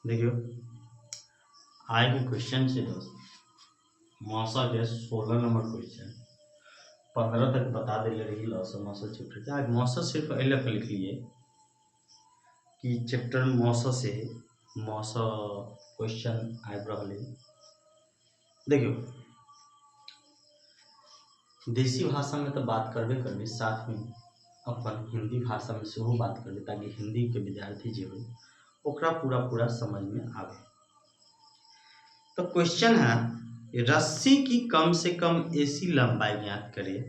देखियो आए के क्वेश्चन से दोस्त मौसा के 16 नंबर क्वेश्चन 15 तक बता दिले रही लौसा मौसा चैप्टर के। आज मौसा सिर्फ अल लिख लिए कि चैप्टर मौसा से मौसा क्वेश्चन आब रहा। देखियो देसी भाषा में तो बात करबे करबे, साथ में अपन हिंदी भाषा में से बात करबे ताकि हिंदी के विद्यार्थी जो हो ओकरा पूरा समझ में आवे। तो क्वेश्चन है रस्सी की कम से कम ऐसी लंबाई ज्ञात करें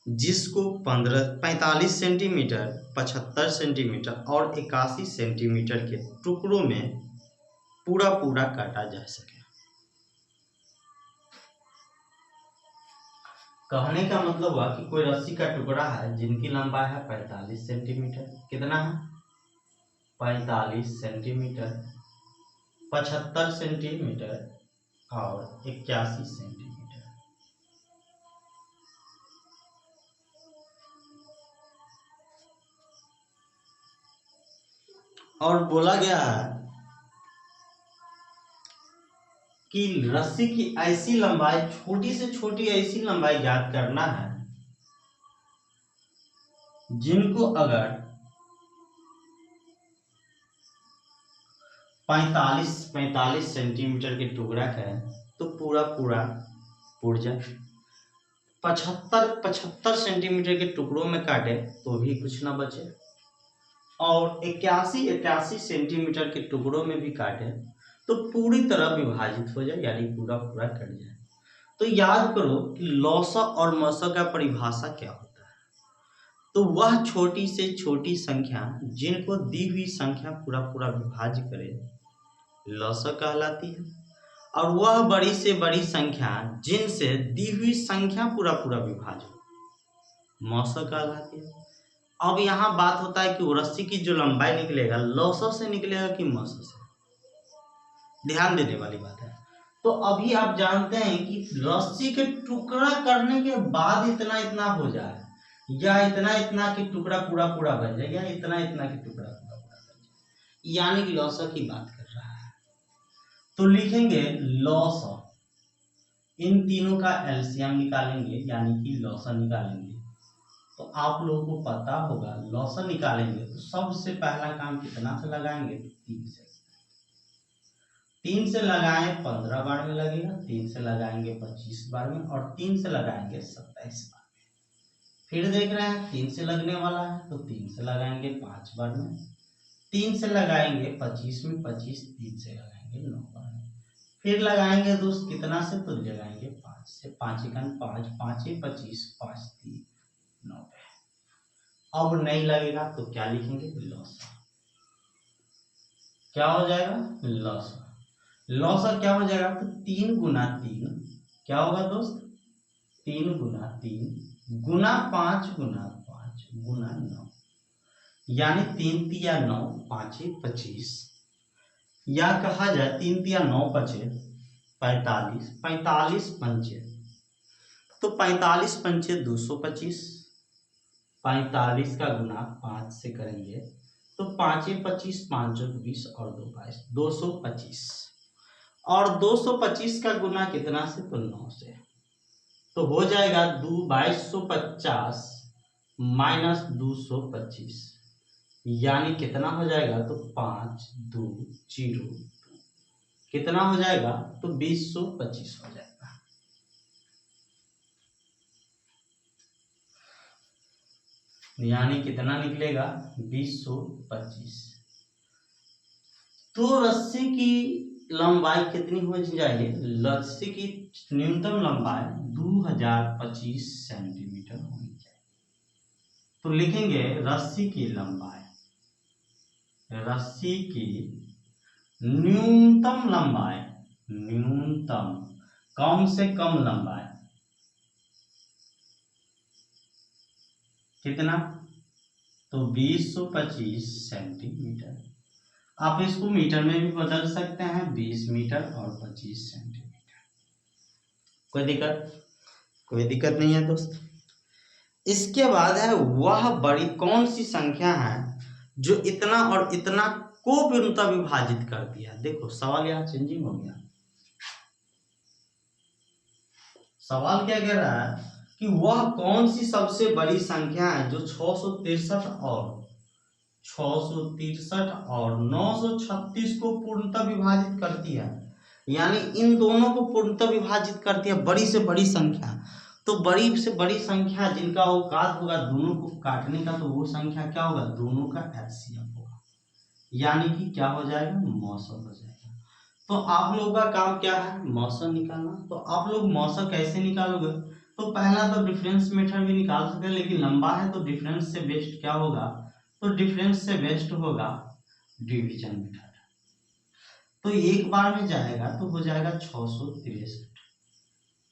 जिसको 45 सेंटीमीटर, 75 सेंटीमीटर और 81 सेंटीमीटर के टुकड़ों में पूरा काटा जा सके। कहने का मतलब हुआ कि कोई रस्सी का टुकड़ा है जिनकी लंबाई है 45 सेंटीमीटर, कितना है 45 सेंटीमीटर, 75 सेंटीमीटर और 81 सेंटीमीटर। और बोला गया है कि रस्सी की ऐसी लंबाई, छोटी से छोटी ऐसी लंबाई ज्ञात करना है जिनको अगर 45 सेंटीमीटर के टुकड़ा करें तो पूरा पुड़ जाए। 75 सेंटीमीटर के टुकड़ों में काटे तो भी कुछ ना बचे, और 81 सेंटीमीटर के टुकड़ों में भी काटे तो पूरी तरह विभाजित हो जाए, यानी पूरा कट जाए। तो याद करो कि लौसा और मौसा का परिभाषा क्या होता है। तो वह छोटी से छोटी संख्या जिनको दी हुई संख्या पूरा विभाज्य करे लौसा कहलाती है, और वह बड़ी से बड़ी संख्या जिनसे दी हुई संख्या पूरा विभाज्य मौसा कहलाती है। अब यहाँ बात होता है कि रस्सी की जो लंबाई निकलेगा लौसा से निकलेगा कि मौसा से, ध्यान देने वाली बात है। तो अभी आप जानते हैं कि रस्सी के टुकड़ा करने के बाद इतना हो जाए या इतना कि टुकड़ा पूरा बन जाए, या इतना कि टुकड़ा पूरा बन जाए, यानी कि लौसा की बात कर रहा है। तो लिखेंगे लौसा, इन तीनों का एलसीएम निकालेंगे यानी कि लौसा निकालेंगे। तो आप लोगों को पता होगा लौसा निकालेंगे तो सबसे पहला काम कितना से लगाएंगे, 3 से। 3 से लगाएं 15 बार में लगेगा, 3 से लगाएंगे 25 बार में, और 3 से लगाएंगे 27 बार में। फिर देख रहे हैं 3 से लगने वाला है तो 3 से लगाएंगे 5 बार में, 3 से लगाएंगे 25 में 25, 3 से लगाएंगे 9 बार में। फिर लगाएंगे दोस्त कितना से, तो लगाएंगे 5 से, 5 1 5, 5 25, 5 3 90। अब नहीं लगेगा तो क्या लिखेंगे, लौसा। क्या हो जाएगा, लौसा। लौसा क्या हो जाएगा, तो 3 गुना 3 क्या होगा दोस्त, 3 गुना 3 गुना 5 गुना 5 गुना 9, यानी 3 तिया 9, 5 25, या कहा जाए 3 तिया 9 पचे 45, 45 पंचे, तो 45 पंचे 225, 45 का गुना 5 से करेंगे तो 5 25, 5 20 और 2 22, 225, और 225 का गुना कितना से, तो 9 से। तो हो जाएगा 2250 माइनस 225, यानी कितना हो जाएगा, तो 5 2 0 कितना हो जाएगा, तो 2025 हो जाएगा। यानी कितना निकलेगा, 2025। तो रस्सी की लंबाई कितनी हो जाएगी, रस्सी की न्यूनतम लंबाई 2025 सेंटीमीटर होनी चाहिए। तो लिखेंगे रस्सी की लंबाई, रस्सी की न्यूनतम लंबाई, न्यूनतम कम से कम लंबाई कितना, तो 2025 सेंटीमीटर। आप इसको मीटर में भी बदल सकते हैं, 20 मीटर और 25 सेंटीमीटर। कोई दिक्कत नहीं है दोस्त। इसके बाद है वह बड़ी कौन सी संख्या है जो इतना और इतना को पूर्णतः विभाजित करती है। देखो सवाल यहाँ चेंजिंग हो गया। सवाल क्या कह रहा है कि वह कौन सी सबसे बड़ी संख्या है जो 663 और 936 को पूर्णतः विभाजित करती है, यानी इन दोनों को पूर्णतः विभाजित करती है, बड़ी से बड़ी संख्या। तो बड़ी से बड़ी संख्या जिनका औकात होगा दोनों को काटने का, तो वो संख्या क्या होगा, दोनों का एचसीएफ होगा, यानी कि क्या हो जाएगा, मौसम हो जाएगा। तो आप लोगों का काम क्या है, मौसम निकालना। तो आप लोग मौसम कैसे निकालोगे, तो पहला तो डिफरेंस मेथड भी निकाल सकते हैं, लेकिन लंबा है तो डिफरेंस से बेस्ट क्या होगा, तो डिफरेंस से बेस्ट होगा डिवीजन मेथड। तो एक बार में जाएगा तो हो जाएगा 663,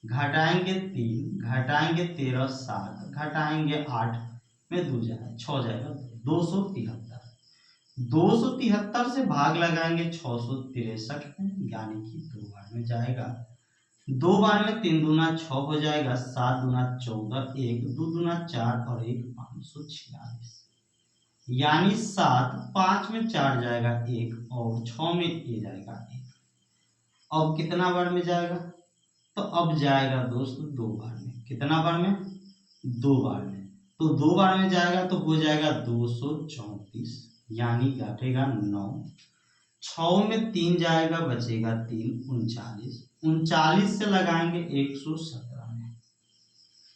घटाएंगे 3, घटाएंगे 13, 7, घटाएंगे 8 में 2 जाएगा 6 जाएगा 273। 273 से भाग लगाएंगे 663 में, यानी कि 2 बार में जाएगा। 2 बार में 3 दूना 6 हो जाएगा, 7 दूना 14, 1 2 दूना 4 और 1 546, यानी 7, 5 में 4 जाएगा 1 और 6 में ये जाएगा 1। अब कितना बार में जाएगा, तो अब जाएगा दोस्तों 2 बार में। कितना बार में, 2 बार में। तो 2 बार में जाएगा तो हो जाएगा 234, यानी घटेगा 9, 6 में 3 जाएगा बचेगा 3, 39, 39 से लगाएंगे 117 में।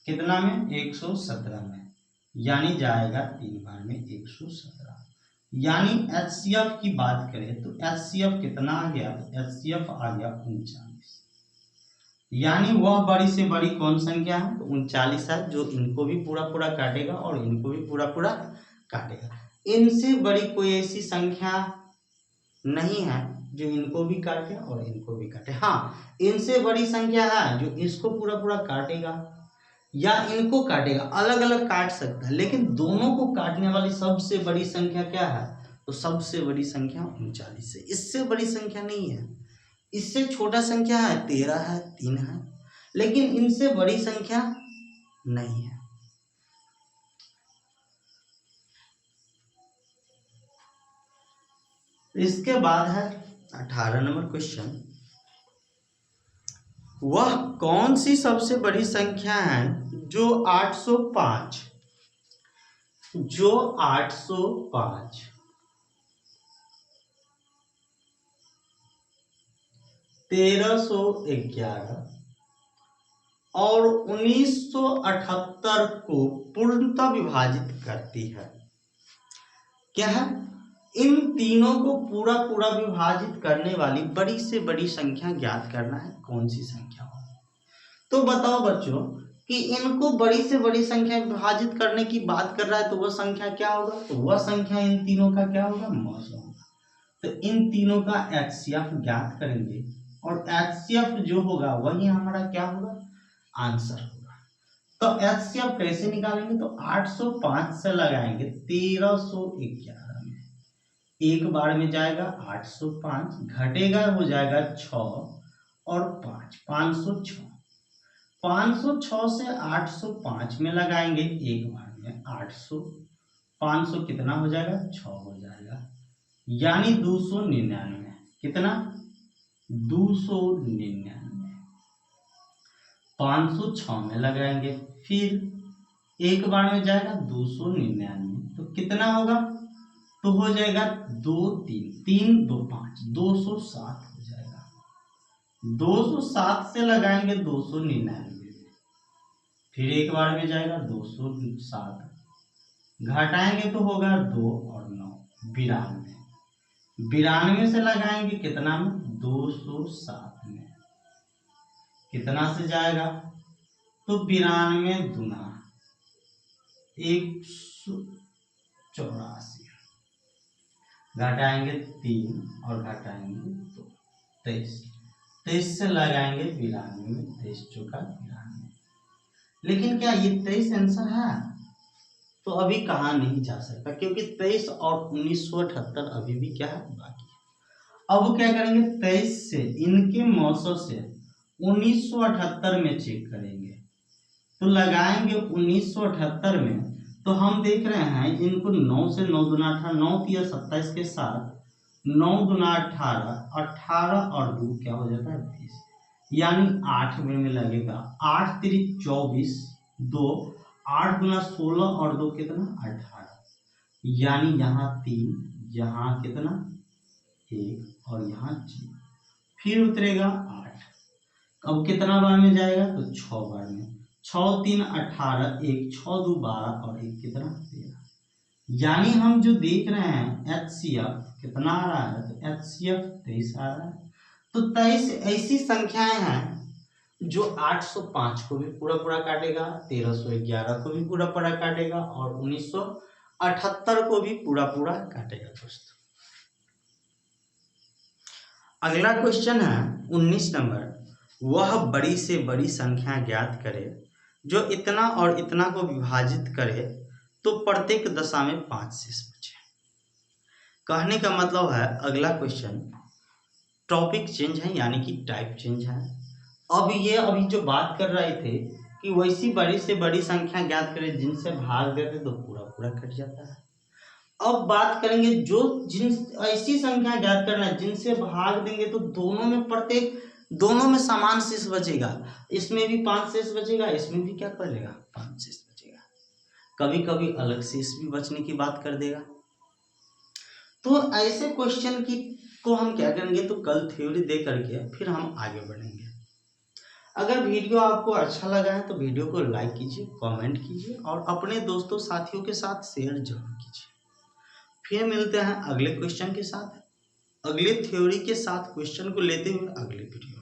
कितना में, 117 में, यानी जाएगा 3 बार में 117। यानी एचसीएफ की बात करें तो एचसीएफ कितना आ गया, तो एचसीएफ आ गया 39, यानी वह बड़ी से बड़ी कौन संख्या है, तो 39 है, जो इनको भी पूरा पूरा काटेगा और इनको भी पूरा पूरा काटेगा। इनसे बड़ी कोई ऐसी संख्या नहीं है जो इनको भी काटे और इनको भी काटे। हाँ, इनसे बड़ी संख्या है जो इसको पूरा पूरा काटेगा या इनको काटेगा, अलग अलग काट सकता है, लेकिन दोनों को काटने वाली सबसे बड़ी संख्या क्या है, तो सबसे बड़ी संख्या 39 है। इससे बड़ी संख्या नहीं है। इससे छोटा संख्या है 13 है, 3 है, लेकिन इनसे बड़ी संख्या नहीं है। इसके बाद है 18 नंबर क्वेश्चन, वह कौन सी सबसे बड़ी संख्या है जो 805 1311 और 1978 को पूर्णतः विभाजित करती है। क्या है, इन तीनों को पूरा पूरा विभाजित करने वाली बड़ी से बड़ी संख्या ज्ञात करना है, कौन सी संख्या हो। तो बताओ बच्चों कि इनको बड़ी से बड़ी संख्या विभाजित करने की बात कर रहा है, तो वह संख्या क्या होगा, तो वह संख्या इन तीनों का क्या होगा, मौसम होगा। तो इन तीनों का एचसीएफ ज्ञात करेंगे और एचसीएफ जो होगा वही हमारा क्या होगा, आंसर होगा। तो एचसीएफ कैसे निकालेंगे, तो 805 से लगाएंगे 1311 में, एक बार में जाएगा 805, घटेगा हो जाएगा 6 और 5 506, 506 से 805 में लगाएंगे एक बार में 800, 500 कितना हो जाएगा, 6 हो जाएगा, यानी 299। कितना, 299, 506 में लगाएंगे, फिर एक बार में जाएगा 299, तो कितना होगा, तो हो जाएगा 2 3 3 2 5 207 हो जाएगा। 207 से लगाएंगे 299, फिर एक बार में जाएगा 207, घटाएंगे तो होगा 2 और 9 92, 92 से लगाएंगे कितना में, 207 में, कितना से जाएगा, तो 92 दूना 184, घटाएंगे 3 और घटाएंगे 2, 23, 23 से लगाएंगे 92 में, 23 चौका 92। लेकिन क्या ये 23 आंसर है, तो अभी कहा नहीं जा सकता, क्योंकि 23 और 1978 अभी भी क्या है, बाकी है। अब क्या करेंगे, 23 से इनके मौसम से 1978 में चेक करेंगे, तो लगाएंगे 1978 में, तो हम देख रहे हैं इनको 9 से 9 दूना 18, 9 3 27 के साथ 9 दूना 18, 18 और 2 क्या हो जाता है 20, यानी 8 में लगेगा, 8 तिरिक 24, 2, 8 दूना 16 और 2 कितना 18, यानी यहाँ 3, यहाँ कितना 1 और यहाँ 0, फिर उतरेगा 8, अब कितना बार में जाएगा तो 6 बार में, 6 3 18, 1 6 2 12 और 1 कितना 13, यानी हम जो देख रहे हैं HCF कितना आ रहा है, तो HCF 23 आ रहा है। तो 23 ऐसी संख्याएं हैं जो 805 को भी पूरा पूरा काटेगा, 1311 को भी पूरा पूरा काटेगा और 1978 को भी पूरा पूरा काटेगा दोस्तों। अगला क्वेश्चन है 19 नंबर, वह बड़ी से बड़ी संख्या ज्ञात करे जो इतना और इतना को विभाजित करे तो प्रत्येक दशा में 5 शेष बचे। कहने का मतलब है अगला क्वेश्चन टॉपिक चेंज है यानी कि टाइप चेंज है। अब ये अभी जो बात कर रहे थे कि वैसी बड़ी से बड़ी संख्या ज्ञात करें जिनसे भाग देते तो पूरा पूरा कट जाता है। अब बात करेंगे जो जिन ऐसी संख्या ज्ञात करना है जिनसे भाग देंगे तो दोनों में प्रत्येक दोनों में समान शेष बचेगा, इसमें भी 5 शेष बचेगा, इसमें भी क्या बचेगा 5 शेष बचेगा, कभी कभी अलग शेष भी बचने की बात कर देगा। तो ऐसे क्वेश्चन की को हम क्या करेंगे तो कल थ्योरी दे करके फिर हम आगे बढ़ेंगे। अगर वीडियो आपको अच्छा लगा है तो वीडियो को लाइक कीजिए, कमेंट कीजिए और अपने दोस्तों साथियों के साथ शेयर जरूर कीजिए। फिर मिलते हैं अगले क्वेश्चन के साथ, अगले थ्योरी के साथ क्वेश्चन को लेते हुए अगले वीडियो।